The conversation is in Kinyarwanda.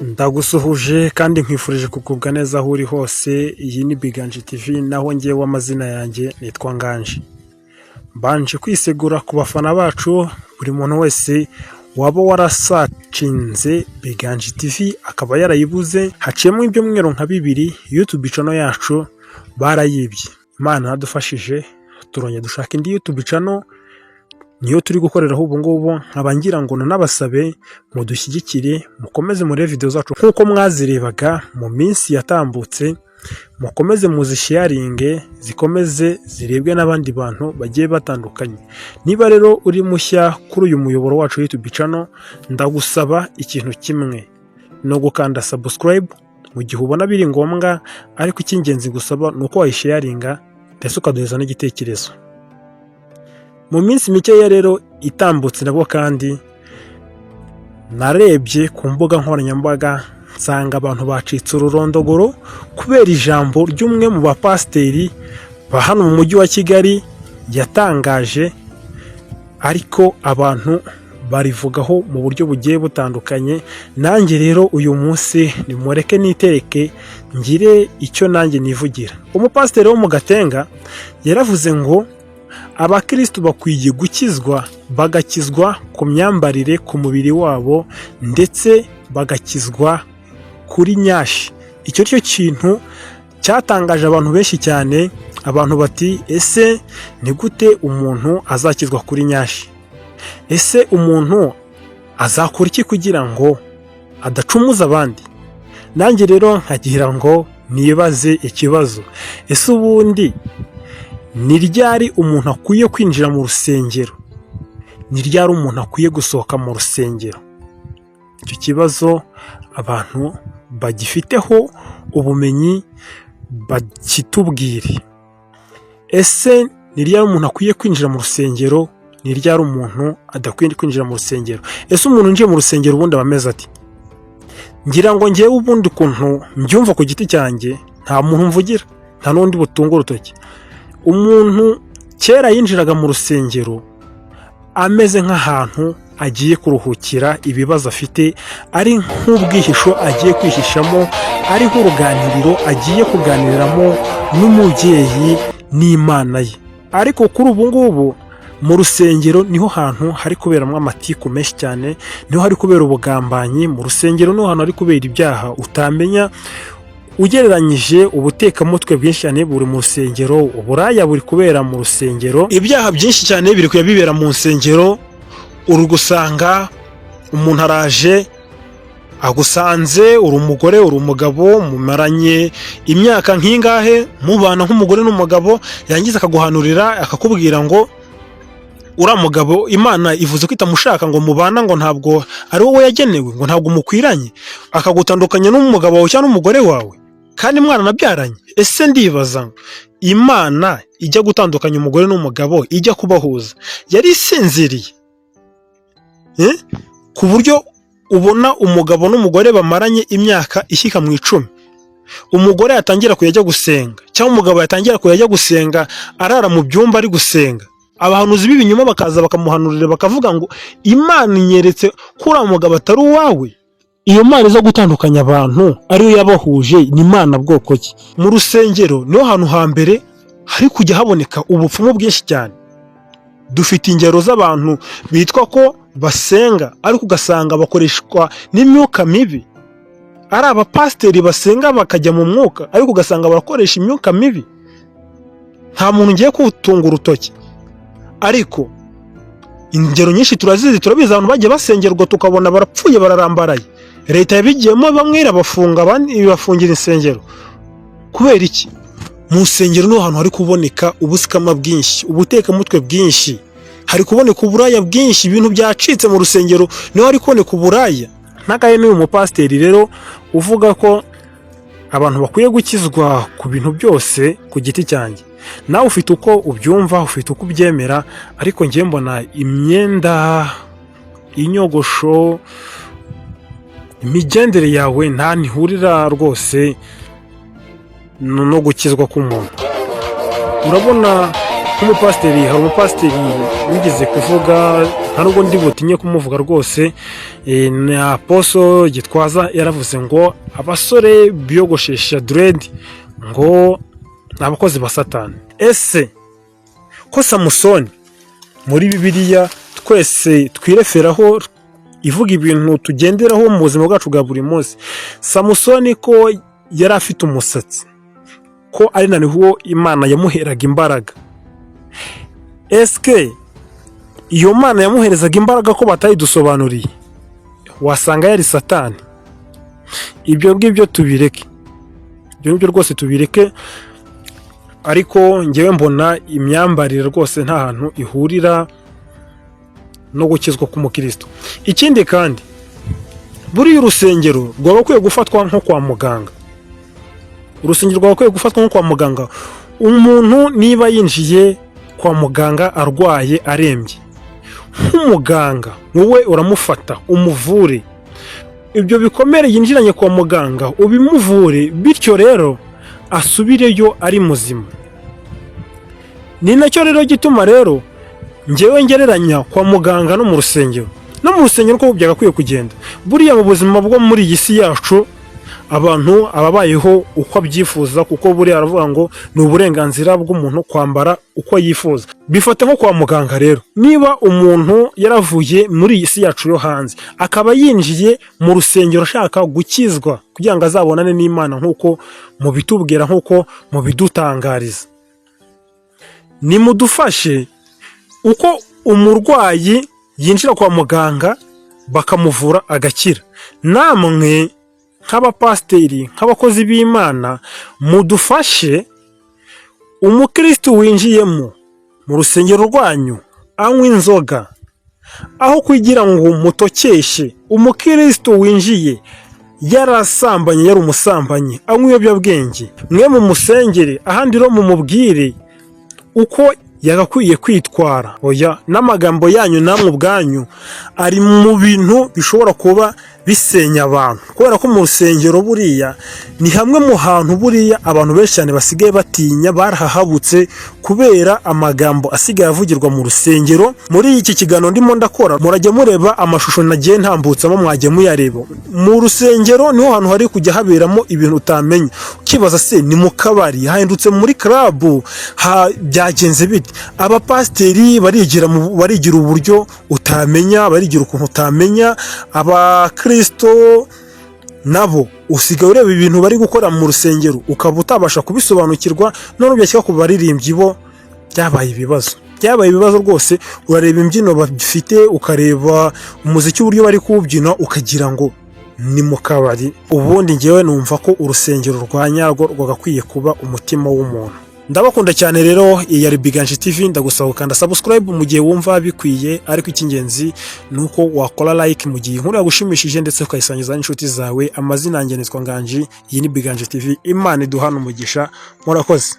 Ndagusuhuje kandi nkwifurije kugubwa neza aho uri hose. Iyi ni Biganje TV, naho ngewe amazina yanjye nitwa Nganje. Mbanje kwisegura ku bafana bacu, buri muntu wese waba warasacinze Biganje TV akaba yarayibuze, haciyemo ibyumweru nka 2 YouTube channel yacu barayibye. Imana yadufashije turongeye dushaka indi YouTube channel, niyo turi gukoreraho ubu ngubu. Nkaba ngira ngo nanabasabe mudushyigikire, mukomeze muri video zacu nkuko mwazirebaga mu minsi yatambutse, mukomeze muzisharinge zikomeze zirebwe n'abandi bantu bagiye batandukanye. Niba rero uri mushya kuri uyu muyoboro wacu YouTube channel, ndagusaba ikintu kimwe, no gukanda subscribe mu gihe ubona biri ngombwa, ariko icy'ingenzi gusaba nuko wayisharinga ndetse ukaduheza n'igitekerezo. Mu minsi mikeya rero itambutse nabwo kandi narebye ku mbuga nkoranyambaga, nsanga abantu bacitse ururondogoro kubera ijambo ry'umwe mu bapasiteri ba hano mu mujyi wa Kigali yatangaje, ariko abantu barivugaho mu buryo bugiye butandukanye. Nanjye rero uyu munsi nimureke nitereke ngire icyo nanjye nivugira. Umupasiteri wo mu Gatenga yaravuze ngo abakristo bakwiye gukizwa, bagakizwa ku myambarire, ku mubiri wabo, ndetse bagakizwa kuri nyashi. Icyo cyo kintu cyatangaje abantu benshi cyane. Abantu bati, ese ni gute umuntu azakizwa kuri nyashi? Ese umuntu azakora iki kugira ngo adacumuza abandi? Nanjye rero nkagira ngo nibaze ikibazo, ese ubundi ni ryari umuntu akwiye kwinjira mu rusengero? Ni ryari umuntu akwiye gusohoka mu rusengero? Icyo kibazo abantu bagifiteho ubumenyi bakitubwire. Ese ni ryari umuntu akwiye kwinjira mu rusengero? Ni ryari umuntu adakwiye kwinjira mu rusengero? Ese umuntu unjiye mu rusengero ubundi abameze ati? Ngira ngo ngewe ubundi kuntu mbyumva ku giti cyanjye, nta muntu mvugira, nta n'undi butunga urutoki. Umuntu kera yinjiraga mu rusengero ameze nk'ahantu agiye kuruhukira ibibazo afite, ari nk'ubwihisho agiye kwihishamo, ari nk'uruganiriro agiye kuganiriramo n'umubyeyi n'Imana ye. Ariko kuri ubu ngubu mu rusengero niho hantu hari kuberamo amatiku menshi cyane, niho hari kubera ubugambanyi. Mu rusengero niho hantu hari kubera ibyaha utamenya. Ugereranyije ubutekamutwe bwinshi cyane buri mu rusengero, uburaya buri kubera mu rusengero, ibyaha byinshi cyane biri kuyabibera mu rusengero. Uri gusanga umuntu araje agusanze, uri umugore uri umugabo, mumaranye imyaka nk'ingahe mubana nk'umugore n'umugabo, yangiza akaguhanurira akakubwira ngo ura mugabo Imana ivuze ko itamushaka ngo mubana, ngo ntabwo ari wowe yagenewe, ngo ntabwo mukwiranye, akagutandukanya n'umugabo wawe cyangwa n'umugore wawe kandi mwana nabyaranye. Ese ndibaza Imana ijya gutandukanya umugore n'umugabo, ijya kubahuza, yari isinziriye ku buryo ubona umugabo n'umugore bamaranye imyaka ishyika mu 10, umugore yatangira kujya gusenga cyangwa umugabo yatangira kujya gusenga, arara mu byumba ari gusenga, abahanuzi b'ibinyoma bakaza bakamuhanurira bakavuga ngo Imana inyeretse ko uriya mugabo atari uwawe. Iyo Mana iza gutandukanya abantu ariyo yabahuje, ni Imana bwoko ki? Mu rusengero niho hantu hambere hari kujya haboneka ubupfumu bwinshi cyane. Dufite ingero z'abantu bitwa ko basenga ariko ugasanga bakoreshwa n'imyuka mibi. Ari abapasiteri basenga bakajya mu mwuka ariko ugasanga barakoresha imyuka mibi. Nta muntu ngiye kutunga urutoki, ariko ingero nyinshi turazizi, turabizi abantu bagiye basengerwa tukabona barapfuye bararambaraye. Leta yabigiyemo, bamwe irabafunga abandi ibafungira insengero. Kubera iki? Mu rusengero niho hantu hari kuboneka ubusikama bwinshi, ubutekamutwe bwinshi, hari kuboneka uburaya bwinshi, ibintu byacitse mu rusengero niho hari kuboneka uburaya. Ntakaye ni umupasiteri rero uvuga ko abantu bakwiye gukizwa ku bintu byose. Ku giti cyanjye nawe ufite uko ubyumva, ufite uko ubyemera, ariko ngiye mbona imyenda, inyogosho, imigendere yawe nta ntihurira rwose no gukizwa k'umuntu. Urabona nk'umupasiteri, hari umupasiteri wigeze kuvuga, nta nubwo ndi butinye kumuvuga rwose, ni Aposo Gitwaza, yaravuze ngo abasore biyogoshesha dread ngo ni abakozi ba Satani. Ese ko Samusoni muri Bibiliya twese twireferaho ivuga ibintu tugenderaho mu buzima bwacu bwa buri munsi, Samusoni ko yari afite umusatsi, ko ari naniho Imana yamuheraga imbaraga, eske iyo Mana yamuherezaga imbaraga ko batayidusobanuriye, wasanga yari Satani? Ibyo ngibyo tubireke, ibyo ngibyo rwose tubireke. Ariko ngewe mbona imyambarire rwose nta hantu ihurira no gukizwa k'umukristo. Ikindi kandi buriya urusengero rwagakwiye gufatwa nko kwa muganga, urusengero rwagakwiye gufatwa nko kwa muganga. Umuntu niba yinjiye kwa muganga arwaye arembye, nk'umuganga wowe uramufata umuvure, ibyo bikomere yinjiranye kwa muganga ubimuvure, bityo rero asubireyo ari muzima. Ni nacyo rero gituma rero ngewe ngereranya kwa muganga no mu rusengero. No mu rusengero ko byagakwiye kugenda. Buriya mu buzima bwo muri iyi si yacu abantu ababayeho uko abyifuza, kuko buriya aravuga ngo ni uburenganzira bw'umuntu kwambara uko yifuza. Bifate nko kwa muganga rero, niba umuntu yaravuye muri iyi si yacu yo hanze akaba yinjiye mu rusengero ashaka gukizwa kugira ngo azabonane n'Imana nk'uko mubitubwira, nk'uko mubidutangariza, nimudufashe uko umurwayi yinjira kwa muganga bakamuvura agakira. Namwe nk'abapasiteri, nk'abakozi b'Imana, mudufashe umukristo winjiyemo mu rusengero rwanyu anywa inzoga, aho kugira ngo mutokeshe umukristo winjiye yarasambanye, yari umusambanyi, anywa ibiyobyabwenge, mwe mu musengere, ahandi rero mumubwire uko yagakwiye kwitwara. Oya, n'amagambo yanyu namwe ubwanyu ari mu bintu bishobora kuba bisenya abantu, kubera ko mu rusengero buriya ni hamwe mu hantu buriya abantu benshi cyane basigaye batinya, barahahabutse kubera amagambo asigaye avugirwa mu rusengero. Muri iki kiganiro ndimo ndakora murajya mureba amashusho nagiye ntambutsamo, mwajya muyareba. Mu rusengero niho hantu hari kujya haberamo ibintu utamenya, ukibaza se ni mu kabari, hahindutse muri club, byagenze bite? Abapasiteri barigira uburyo utamenya, barigira ukuntu utamenya. Abakristo nabo usigaye ureba ibintu bari gukora mu rusengero ukaba utabasha kubisobanukirwa. None byashyika ku baririmbyi bo byabaye ibibazo rwose. Urareba imbyino bafite, ukareba umuziki uburyo bari kuwubyina, ukagira ngo ni mu kabari. Ubundi ngewe numva ko urusengero rwa nyarwo rwagakwiye kuba umutima w'umuntu. Ndabakunda cyane rero, iyi yari Biganje TV, ndagusaba ukanda subscribe mu gihe wumva bikwiye, ariko icy'ingenzi nuko wakora like mu gihe inkuru yagushimishije, ndetse ukayisangiza n'inshuti zawe. Amazina yanjye nitwa Nganji, iyi ni Biganje TV. Imana iduhana umugisha, murakoze.